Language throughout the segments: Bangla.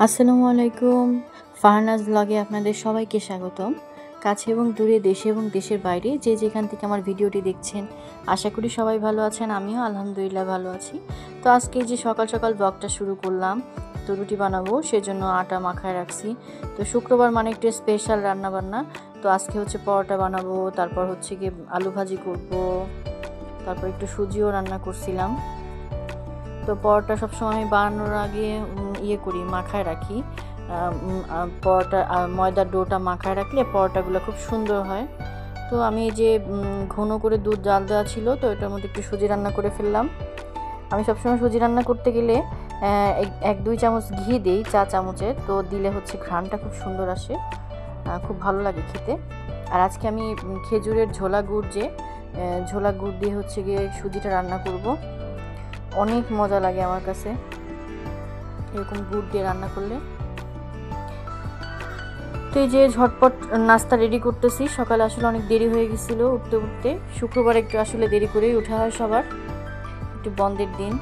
আসসালামু আলাইকুম। ফারহানাজ ব্লগে আপনাদের সবাইকে স্বাগতম। কাছে এবং দূরে, দেশে এবং দেশের বাইরে যে যেখান থেকে আমার ভিডিওটি দেখছেন, আশা করি সবাই ভালো আছেন। আমিও আলহামদুলিল্লাহ ভালো আছি। তো আজকে যে সকাল সকাল ব্লগটা শুরু করলাম, তো রুটি বানাবো, সেজন্য আটা মাখায় রাখছি। তো শুক্রবার মানে একটু স্পেশাল রান্নাবান্না। তো আজকে হচ্ছে পরোটা বানাবো, তারপর হচ্ছে গিয়ে আলু ভাজি করব, তারপর একটু সুজিও রান্না করছিলাম। তো পরোটা সবসময় আমি বানানোর আগে মাখায় রাখি। পরোটা ময়দার ডোটা মাখায় রাখলে পরোটাগুলো খুব সুন্দর হয়। তো আমি এই যে ঘন করে দুধ জাল দেওয়া ছিল, তো এটার মধ্যে একটু সুজি রান্না করে ফেললাম। আমি সবসময় সুজি রান্না করতে গেলে 1-2 চামচ ঘি দিই, চা চামচের। তো দিলে হচ্ছে ঘ্রাণটা খুব সুন্দর আসে, খুব ভালো লাগে খেতে। আর আজকে আমি খেজুরের ঝোলা গুড় দিয়ে হচ্ছে গিয়ে সুজিটা রান্না করব। অনেক মজা লাগে আমার কাছে এরকম গুড় দিয়ে রান্না করলে। তো এই যে ঝটপট নাস্তা রেডি করতেছি। সকালে আসলে অনেক দেরি হয়ে গেছিলো উঠতে। শুক্রবার একটু আসলে দেরি করেই ওঠা হয় সবার, একটু বন্ধের দিন।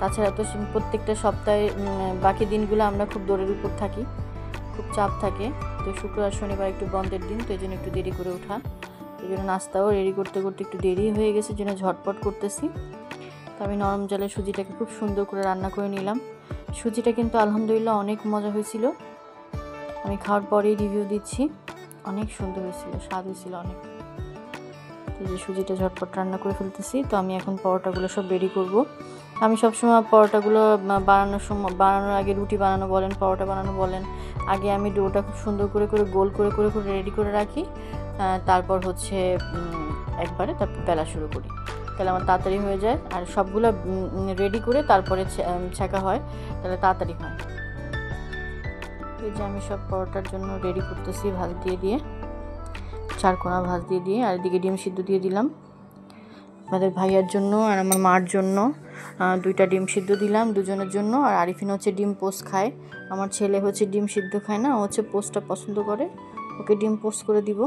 তাছাড়া তো প্রত্যেকটা সপ্তাহে বাকি দিনগুলো আমরা খুব দৌড়ের উপর থাকি, খুব চাপ থাকে। তো শুক্রবার শনিবার একটু বন্ধের দিন, তো এই জন্য একটু দেরি করে ওঠা। এই জন্য নাস্তাও রেডি করতে একটু দেরি হয়ে গেছে, জন্য ঝটপট করতেছি। তো আমি নরম জালে সুজিটাকে খুব সুন্দর করে রান্না করে নিলাম। সুজিটা কিন্তু আলহামদুলিল্লাহ অনেক মজা হয়েছিল। আমি খাওয়ার পরেই রিভিউ দিচ্ছি, অনেক সুন্দর হয়েছিল, স্বাদ হয়েছিল অনেক। তো যে সুজিটা ঝটপট রান্না করে ফেলতেছি। তো আমি এখন পরোটাগুলো সব রেডি করব। আমি সবসময় পরোটাগুলো বানানোর আগে, রুটি বানানো বলেন, পরোটা বানানো বলেন, আগে আমি ডোটা খুব সুন্দর করে গোল করে রেডি করে রাখি। তারপর হচ্ছে তারপর বেলা শুরু করি, তাহলে আমার তাড়াতাড়ি হয়ে যায়। আর সবগুলো রেডি করে তারপরে ছেঁকা হয়, তাহলে তাড়াতাড়ি হয়। এই যে আমি সব পরোটার জন্য রেডি করতেছি, ভাজ দিয়ে চারকোনা ভাজ দিয়ে আর এদিকে ডিম সিদ্ধ দিয়ে দিলাম আমাদের ভাইয়ার জন্য আর আমার মার জন্য। 2টা ডিম সিদ্ধ দিলাম দুজনের জন্য। আর আরিফিন হচ্ছে ডিম পোস্ট খায়, আমার ছেলে হচ্ছে ডিম সিদ্ধ খায় না, ও হচ্ছে পোস্টটা পছন্দ করে, ওকে ডিম পোস্ট করে দিব।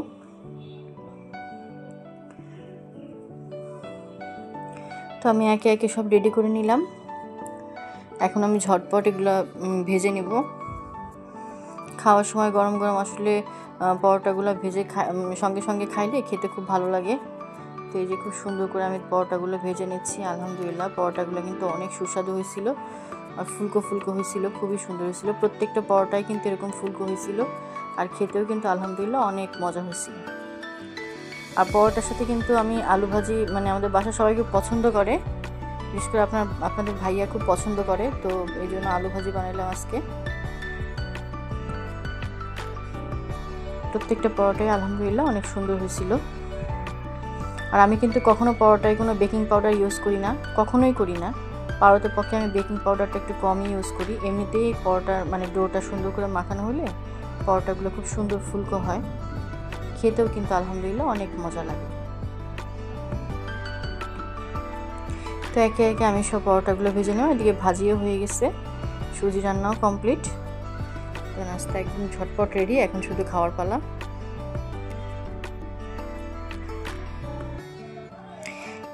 তো আমি একে একে সব রেডি করে নিলাম। এখন আমি ঝটপট এগুলো ভেজে নিব। খাওয়ার সময় গরম গরম আসলে পরোটাগুলো ভেজে সঙ্গে সঙ্গে খাইলে খেতে খুব ভালো লাগে। তো এই যে খুব সুন্দর করে আমি পরোটাগুলো ভেজে নিচ্ছি। আলহামদুলিল্লাহ পরোটাগুলো কিন্তু অনেক সুস্বাদু হয়েছিল আর ফুলকো হয়েছিল, খুবই সুন্দর হয়েছিল। প্রত্যেকটা পরোটাই কিন্তু এরকম ফুলকো হয়েছিল আর খেতেও কিন্তু আলহামদুলিল্লাহ অনেক মজা হয়েছিল। আর পরোটার সাথে কিন্তু আমি আলু ভাজি, মানে আমাদের বাসা সবাই খুব পছন্দ করে, বিশেষ করে আপনাদের ভাইয়া খুব পছন্দ করে, তো এই জন্য আলু ভাজি বানালাম আজকে। প্রত্যেকটা পরোটাই আলহামদুলিল্লাহ অনেক সুন্দর হয়েছিল। আর আমি কিন্তু কখনো পরোটায় কোনো বেকিং পাউডার ইউজ করি না, কখনোই করি না। পরোটার পক্ষে আমি বেকিং পাউডারটা একটু কমই ইউজ করি। এমনিতেই পরোটার মানে ডোটা সুন্দর করে মাখানো হলে পরোটাগুলো খুব সুন্দর ফুলকো হয়, খেতেও কিন্তু আলহামদুলিল্লাহ অনেক মজা লাগে। তো একে একে আমি সব পরোটাগুলো ভেজে নেব। এদিকে ভাজিও হয়ে গেছে, সুজি রান্নাও কমপ্লিট। তো নাস্তা একদম ঝটপট রেডি, এখন শুধু খাওয়ার পালা।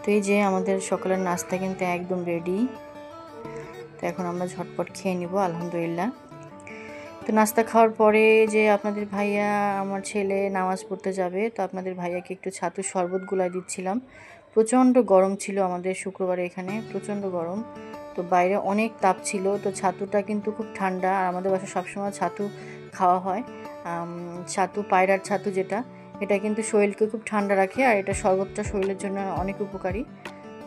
তো এই যে আমাদের সকালের নাস্তা কিন্তু একদম রেডি। তো এখন আমরা ঝটপট খেয়ে নিব আলহামদুলিল্লাহ। তো নাস্তা খাওয়ার পরে যে আপনাদের ভাইয়া, আমার ছেলে নামাজ পড়তে যাবে, তো আপনাদের ভাইয়াকে একটু ছাতুর শরবত গুলাই দিচ্ছিলাম। প্রচণ্ড গরম ছিল আমাদের শুক্রবারে, এখানে প্রচণ্ড গরম, তো বাইরে অনেক তাপ ছিল। তো ছাতুটা কিন্তু খুব ঠান্ডা, আর আমাদের বাসায় সবসময় ছাতু খাওয়া হয়। পায়রার ছাতু যেটা, এটা কিন্তু শরীরকে খুব ঠান্ডা রাখে, আর এটা শরবতটা শরীরের জন্য অনেক উপকারী।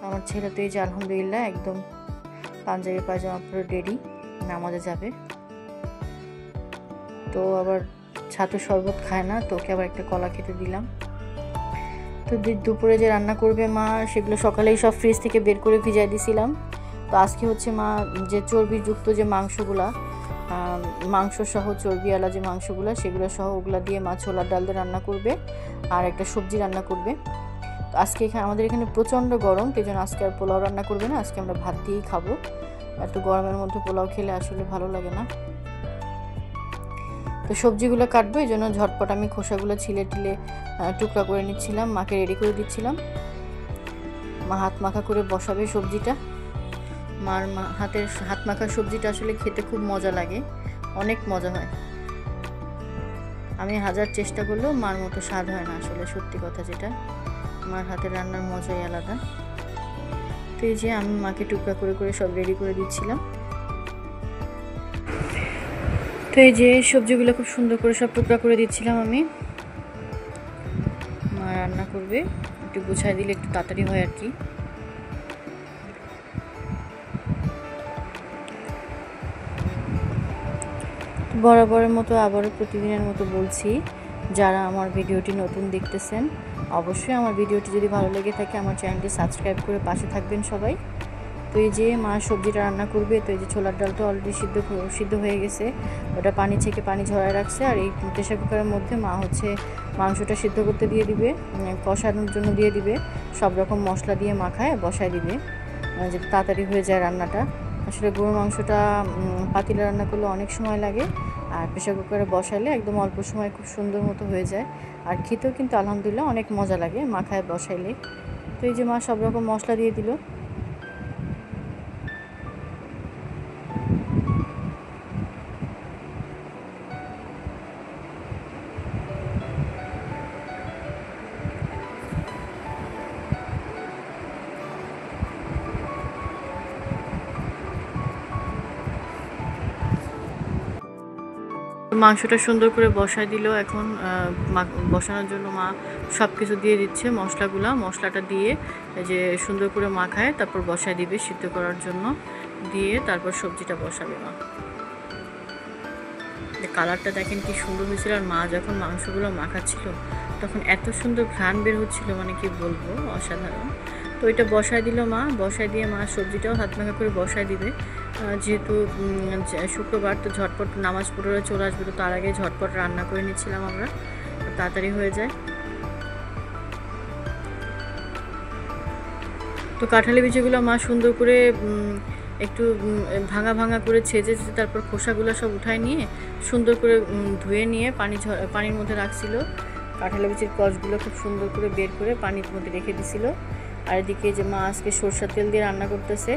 আমার ছেলে তো এই যে আলহামদুলিল্লাহ একদম পাঞ্জাবি পায়জামা পুরো রেডি, নামাজে যাবে। তো আবার ছাতুর শরবত খায় না, তো ওকে আবার একটা কলা খেতে দিলাম। তো দুপুরে যে রান্না করবে মা, সেগুলো সকালেই সব ফ্রিজ থেকে বের করে ভিজাই দিয়েছিলাম। তো আজকে হচ্ছে মা যে চর্বিযুক্ত যে মাংস সহ চর্বিওয়ালা যে মাংসগুলো, সেগুলো সহ ওগুলা দিয়ে মা ছোলার ডাল দিয়ে রান্না করবে আর একটা সবজি রান্না করবে। তো আজকে আমাদের এখানে প্রচণ্ড গরম, সেই জন্য আজকে আর পোলাও রান্না করবে না, আজকে আমরা ভাত দিয়েই খাবো। এত গরমের মধ্যে পোলাও খেলে আসলে ভালো লাগে না। তো সবজিগুলো কাটবো, এই জন্য ঝটপট আমি খোসাগুলো ছিলে টুকরা করে নিচ্ছিলাম, মাকে রেডি করে দিচ্ছিলাম। মা হাত মাখা করে বসাবে সবজিটা। মার হাত মাখা সবজিটা আসলে খেতে খুব মজা লাগে, অনেক মজা হয়। আমি হাজার চেষ্টা করলেও মার মতো স্বাদ হয় না, আসলে সত্যি কথা যেটা। মার হাতের রান্নার মজাই আলাদা। তো এই যে আমি মাকে টুকরা করে করে সব রেডি করে দিচ্ছিলাম। তো এই যে সবজিগুলো খুব সুন্দর করে সব টুকরা করে দিচ্ছিলাম আমি। মা রান্না করবে, একটু গুছাই দিলে একটু তাড়াতাড়ি হয় আর কি। বরাবরের মতো আবারও প্রতিদিনের মতো বলছি, যারা আমার ভিডিওটি নতুন দেখতেছেন অবশ্যই আমার ভিডিওটি যদি ভালো লেগে থাকে আমার চ্যানেলটি সাবস্ক্রাইব করে পাশে থাকবেন সবাই। তো এই যে মা সবজিটা রান্না করবে। তো এই যে ছোলার ডালটা অলরেডি সিদ্ধ হয়ে গেছে, ওটা পানি ছেঁকে পানি ঝরায় রাখছে। আর এই প্রেসার কুকারের মধ্যে মা হচ্ছে মাংসটা সিদ্ধ করতে দিয়ে দিবে, কষানোর জন্য দিয়ে দিবে, সব রকম মশলা দিয়ে মাখায় বসায় দিবে, যাতে তাড়াতাড়ি হয়ে যায় রান্নাটা। আসলে গরুর মাংসটা পাতিলে রান্না করলে অনেক সময় লাগে, আর প্রেসার কুকারে বসালে একদম অল্প সময় খুব সুন্দর মতো হয়ে যায়। আর খেতেও কিন্তু আলহামদুলিল্লাহ অনেক মজা লাগে মাখায় বসাইলে। তো এই যে মা সব রকম মশলা দিয়ে দিল। মাংসটা সুন্দর করে বসায় দিল। এখন বসানোর জন্য মা সব কিছু দিয়ে দিচ্ছে, মশলাটা দিয়ে যে সুন্দর করে মাখায় তারপর বসায় দিবে সিদ্ধ করার জন্য, দিয়ে তারপর সবজিটা বসাবে মা। কালারটা দেখেন কি সুন্দর হয়েছিল। আর মা যখন মাংসগুলো মাখাচ্ছিল তখন এত সুন্দর ঘ্রাণ বের হচ্ছিল, মানে কি বলবো, অসাধারণ। তো এটা বসায় দিল মা, বসায় দিয়ে মা সবজিটাও হাত মাখা করে বসায় দিবে। যেহেতু শুক্রবার তো ঝটপট নামাজ পড়ে চলে আসবে, তো তার আগে ঝটপট রান্না করে নিচ্ছিলাম আমরা, তাড়াতাড়ি হয়ে যায়। তো কাঁঠালি বিচিগুলো মা সুন্দর করে একটু ভাঙা ভাঙা করে ছেঁচে তারপর খোসাগুলো সব উঠায় নিয়ে সুন্দর করে ধুয়ে নিয়ে পানির মধ্যে রাখছিল। কাঁঠালি বিচির কষগুলো খুব সুন্দর করে বের করে পানির মধ্যে রেখে দিছিল। আর এদিকে যে মা আজকে সরষের তেল দিয়ে রান্না করতেছে,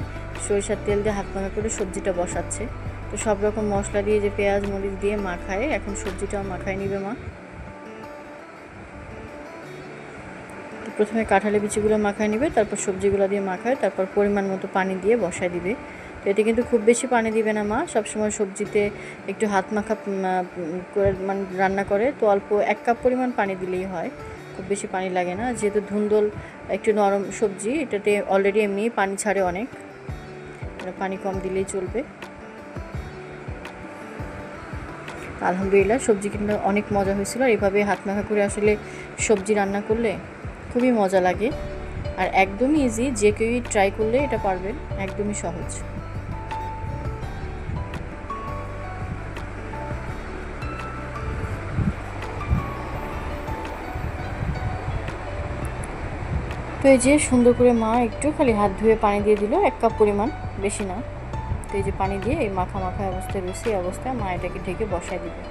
সরিষার তেল দিয়ে হাত ভাঙা করে সবজিটা বসাচ্ছে। তো সব রকম মশলা দিয়ে যে পেঁয়াজ মরিচ দিয়ে মাখায়, এখন সবজিটাও মাখায় নিবে মা। প্রথমে কাঁঠালি বিচিগুলো মাখায় নেবে, তারপর সবজিগুলো দিয়ে মাখায়, তারপর পরিমাণ মতো পানি দিয়ে বসায় দিবে। তো এতে কিন্তু খুব বেশি পানি দিবে না মা, সবসময় সবজিতে একটু হাত মাখা করে মানে রান্না করে, তো অল্প 1 কাপ পরিমাণ পানি দিলেই হয়, খুব বেশি পানি লাগে না। যেহেতু ধুন্দল একটু নরম সবজি, এটাতে অলরেডি এমনি পানি ছাড়ে অনেক, পানি কম দিলেই চলবে। আলহামদুলিল্লাহ সবজি কিন্তু অনেক মজা হয়েছিল। আর এভাবে হাত মাখা করে আসলে সবজি রান্না করলে খুবই মজা লাগে, আর একদমই ইজি, যে কেউই ট্রাই করলে এটা পারবেন, একদমই সহজ। তো এই যে সুন্দর করে মা একটু খালি হাত ধুয়ে পানি দিয়ে দিল, 1 কাপ পরিমাণ, বেশি না। তো এই যে পানি দিয়ে এই মাখা মাখা অবস্থায় রয়েছে, এই অবস্থায় মা এটাকে ঢেকে বসায় দিবে।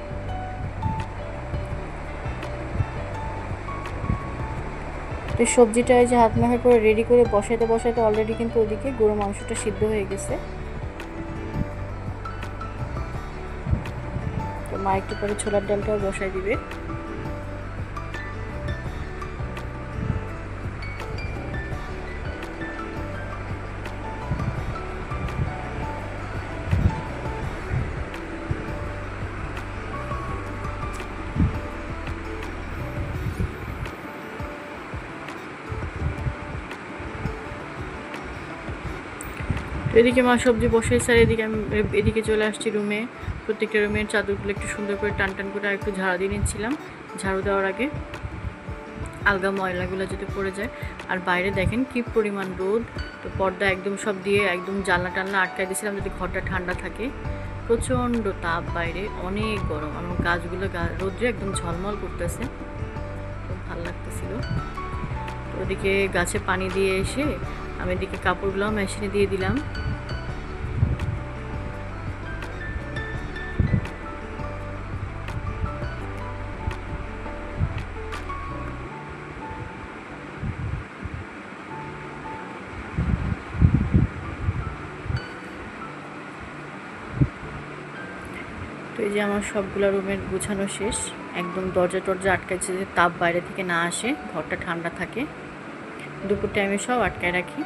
তো সবজিটা এই যে হাত মাখা করে রেডি করে বসাইতে বসাইতে অলরেডি কিন্তু ওদিকে গরু মাংসটা সিদ্ধ হয়ে গেছে। তো মা একটু পরে ছোলার ডালটাও বসাই দিবে। তো এদিকে মা সবজি বসাইছে, আর এদিকে আমি এদিকে চলে আসছি রুমে। প্রত্যেকটা রুমের চাদরগুলো একটু সুন্দর করে টান টান করে আর একটু ঝাড়ু দিয়ে নিচ্ছিলাম, ঝাড়ু দেওয়ার আগে আলগা ময়লাগুলো যাতে পড়ে যায়। আর বাইরে দেখেন কি পরিমাণ রোদ, তো পর্দা একদম সব দিয়ে একদম জানলা টানলা আটকাই দিয়েছিলাম যাতে ঘরটা ঠান্ডা থাকে। প্রচণ্ড তাপ বাইরে, অনেক গরম, আমার গাছগুলো রোদ্রে একদম ঝলমল করতেছে, খুব ভালো লাগতেছিল। তো ওদিকে গাছে পানি দিয়ে এসে আমি এদিকে কাপড়গুলো মেশিনে দিয়ে দিলাম। তো এই যে আমার সবগুলো রুমের গোছানো শেষ, একদম দরজা টরজা আটকাইছে যে তাপ বাইরে থেকে না আসে, ঘরটা ঠান্ডা থাকে। দুপুর টাইমে সব আটকায় রাখি।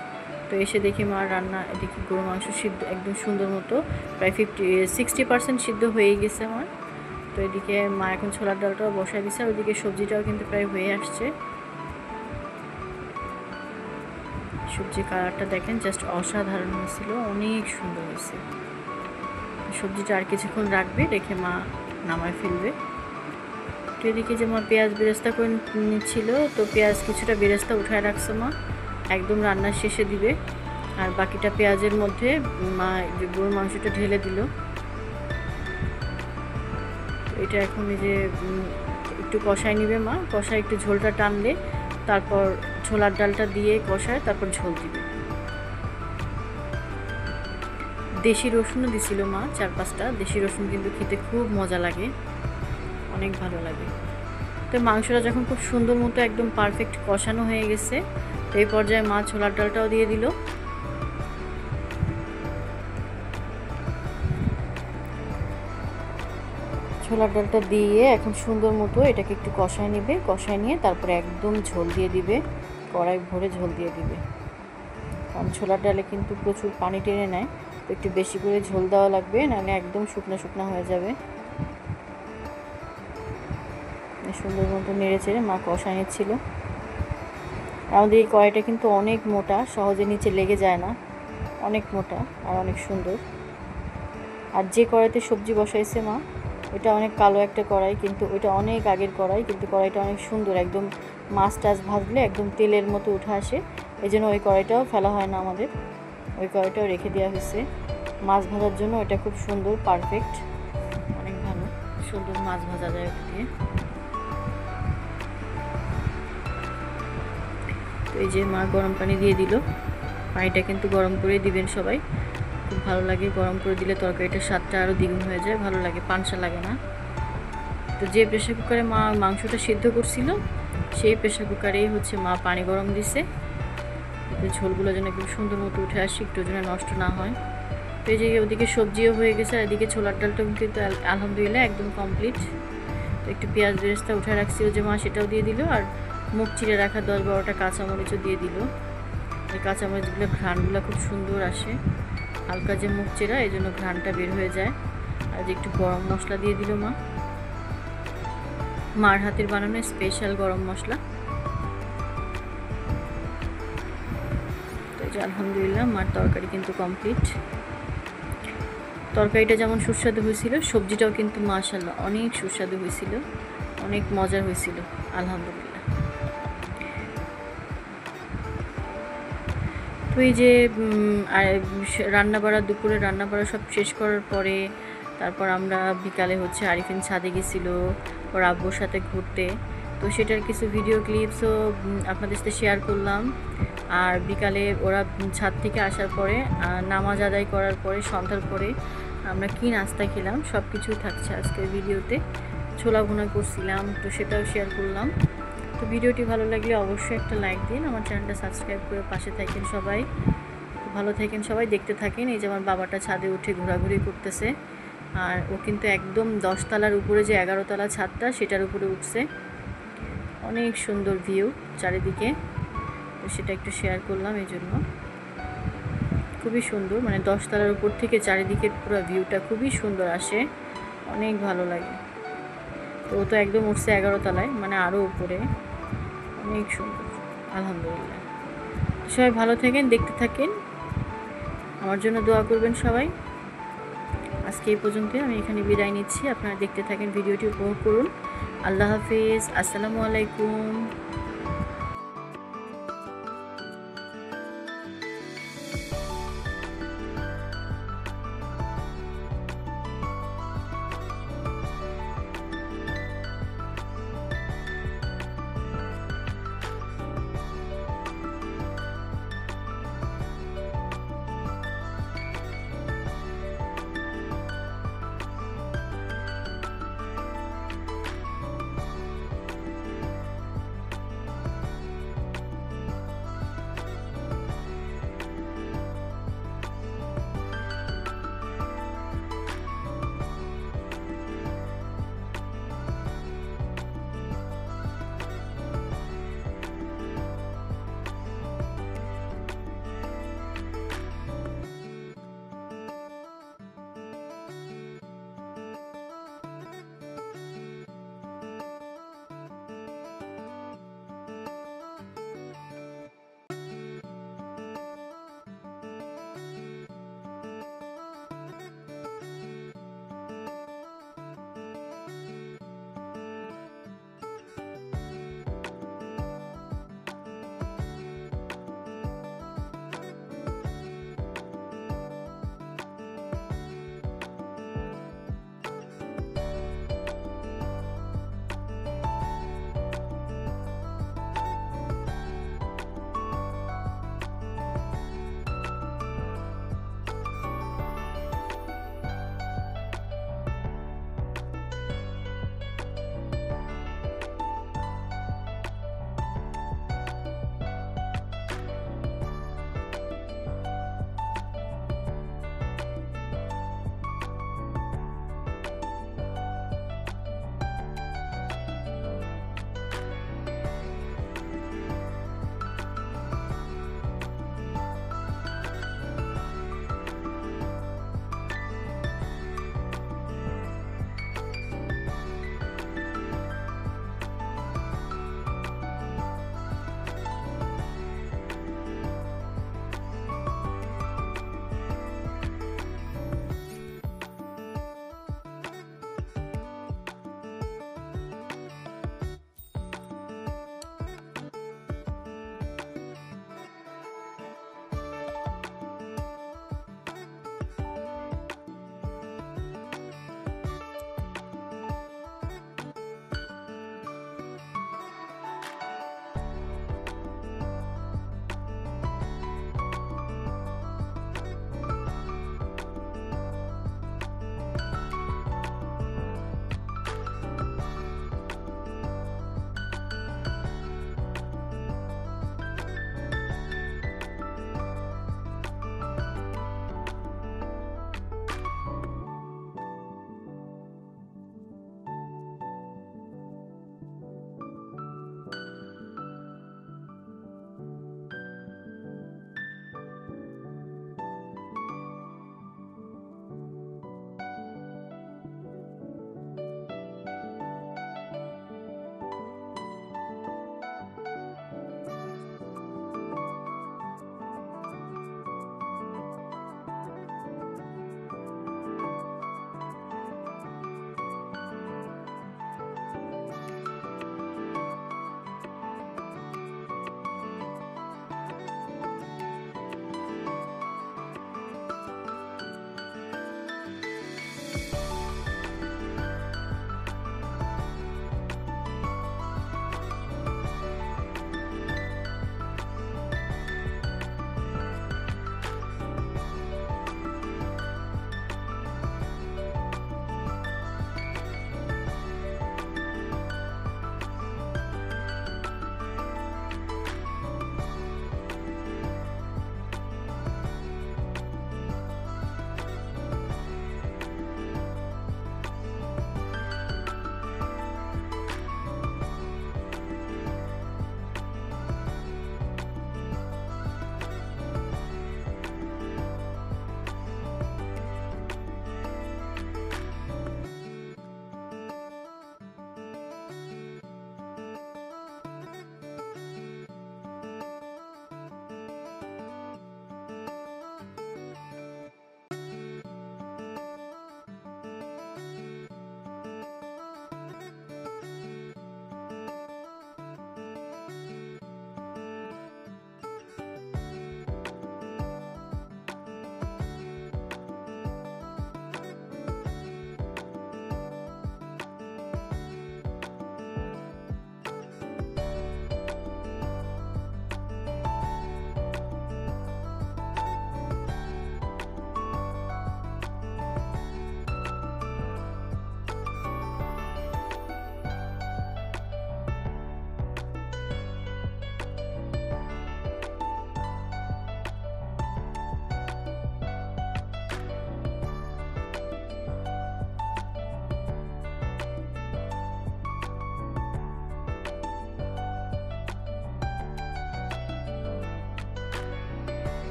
তো এসে দেখি মা রান্না, এদিকে গরু মাংস সিদ্ধ একদম সুন্দর মতো প্রায় 60% সিদ্ধ হয়েই গেছে আমার। তো এদিকে মা এখন ছোলার ডালটাও বসাই দিচ্ছে, আর ওইদিকে সবজিটাও কিন্তু প্রায় হয়ে আসছে। সবজির কালারটা দেখেন, জাস্ট অসাধারণ হয়েছিল, অনেক সুন্দর হয়েছে। সবজিটা আর কিছুক্ষণ রাখবে, রেখে মা নামায় ফেলবে। তো এদিকে যে মা পেঁয়াজ বেরেস্তা করে নিচ্ছিল, তো পেঁয়াজ কিছুটা বেরেস্তা উঠায় রাখছে মা, একদম রান্নার শেষে দিবে। আর বাকিটা পেঁয়াজের মধ্যে মা গরুর মাংসটা ঢেলে দিল। এটা এখন এই যে একটু কষায় নিবে মা, কষায় একটু ঝোলটা টানলে তারপর ছোলার ডালটা দিয়ে কষায়, তারপর ঝোল দিবে। দেশি রসুনও দিছিল মা, 4-5টা দেশি রসুন, কিন্তু খেতে খুব মজা লাগে, অনেক ভালো লাগে। তো মাংসটা যখন খুব সুন্দর মতো একদম পারফেক্ট কষানো হয়ে গেছে, তো এই পর্যায়ে মা ছোলার ডালটাও দিয়ে দিল। ছোলার ডালটা দিয়ে এখন সুন্দর মতো এটাকে একটু কষায় নেবে, কষায় নিয়ে তারপরে একদম ঝোল দিয়ে দিবে, কড়াই ভরে ঝোল দিয়ে দিবে। কারণ ছোলার ডালে কিন্তু প্রচুর পানি টেনে নেয়, তো একটু বেশি করে ঝোল দেওয়া লাগবে, নাহলে একদম শুকনো শুকনো হয়ে যাবে। সুন্দর মতো নেড়ে চেড়ে মা কষায় নিচ্ছিল। আমাদের এই কড়াইটা কিন্তু অনেক মোটা, সহজে নিচে লেগে যায় না, অনেক মোটা আর অনেক সুন্দর। আর যে কড়াইতে সবজি বসাইছে মা, ওইটা অনেক কালো একটা কড়াই, কিন্তু ওইটা অনেক আগের কড়াই, কিন্তু কড়াইটা অনেক সুন্দর, একদম মাছ টাছ ভাজলে একদম তেলের মতো উঠে আসে। এই জন্য ওই কড়াইটাও ফেলা হয় না আমাদের, ওই কড়াইটাও রেখে দেওয়া হয়েছে মাছ ভাজার জন্য। ওইটা খুব সুন্দর, পারফেক্ট, অনেক ভালো, সুন্দর মাছ ভাজা যায় ওটা দিয়ে। তো এই যে মা গরম পানি দিয়ে দিল, পানিটা কিন্তু গরম করে দিবেন সবাই, খুব ভালো লাগে, গরম করে দিলে তরকারিটার স্বাদটা আরও দ্বিগুণ হয়ে যায়, ভালো লাগে, পানসা লাগে না। তো যে প্রেশার কুকারে মা মাংসটা সিদ্ধ করছিল, সেই প্রেশার কুকারেই হচ্ছে মা পানি গরম দিছে, যাতে ঝোলগুলো যেন একদম সুন্দর মতো উঠে আসে, একটু যেন নষ্ট না হয়। তো এই যে ওদিকে সবজিও হয়ে গেছে, আর এদিকে ছোলার ডালটাও কিন্তু আলহামদুলিল্লাহ একদম কমপ্লিট। তো একটু পেঁয়াজ বেরেস্তা উঠে রাখছিল যে মা, সেটাও দিয়ে দিল, আর মুখ চিড়ে রাখা 10-12টা কাঁচামরিচও দিয়ে দিল। এই কাঁচামরিচগুলো ঘ্রাণগুলো খুব সুন্দর আসে, হালকা যে মুখ চেরা, এই জন্য ঘ্রাণটা বের হয়ে যায়। আর যে একটু গরম মশলা দিয়ে দিল মা, মার হাতের বানানো স্পেশাল গরম মশলা। তো এই যে আলহামদুলিল্লাহ মার তরকারি কিন্তু কমপ্লিট। তরকারিটা যেমন সুস্বাদু হয়েছিল, সবজিটাও কিন্তু মাশাআল্লাহ অনেক সুস্বাদু হয়েছিল, অনেক মজার হয়েছিল আলহামদুলিল্লাহ। তো এই যে রান্নাবাড়া, দুপুরে রান্নাবাড়া সব শেষ করার পরে তারপর আমরা বিকালে হচ্ছে আরিফিন ছাদে গেছিলো ওর আব্বুর সাথে ঘুরতে। তো সেটার কিছু ভিডিও ক্লিপসও আপনাদের সাথে শেয়ার করলাম। আর বিকালে ওরা ছাদ থেকে আসার পরে নামাজ আদায় করার পরে সন্ধ্যার পরে আমরা কি নাস্তা খেলাম সব কিছুই থাকছে আজকের ভিডিওতে। ছোলা ভুনা করছিলাম, তো সেটাও শেয়ার করলাম। তো ভিডিওটি ভালো লাগলে অবশ্যই একটা লাইক দিন, আমার চ্যানেলটা সাবস্ক্রাইব করে পাশে থাকেন সবাই, ভালো থাকেন সবাই, দেখতে থাকেন। এই যে আমার বাবাটা ছাদে উঠে ঘোরাঘুরি করতেছে, আর ও কিন্তু একদম 10 তলার উপরে যে 11 তলা ছাদটা, সেটার উপরে উঠছে, অনেক সুন্দর ভিউ চারিদিকে। তো সেটা একটু শেয়ার করলাম, এই জন্য খুবই সুন্দর, মানে 10 তলার উপর থেকে চারিদিকের পুরো ভিউটা খুবই সুন্দর আসে, অনেক ভালো লাগে। তো ও তো একদম উঠছে 11 তলায়, মানে আরও উপরে, অনেক সুন্দর আলহামদুলিল্লাহ। সবাই ভালো থাকেন, দেখতে থাকেন, আমার জন্য দোয়া করবেন সবাই। আজকে এই পর্যন্তই, আমি এখানে বিদায় নিচ্ছি, আপনারা দেখতে থাকেন, ভিডিওটি উপভোগ করুন। আল্লাহ হাফিজ, আসসালামু আলাইকুম।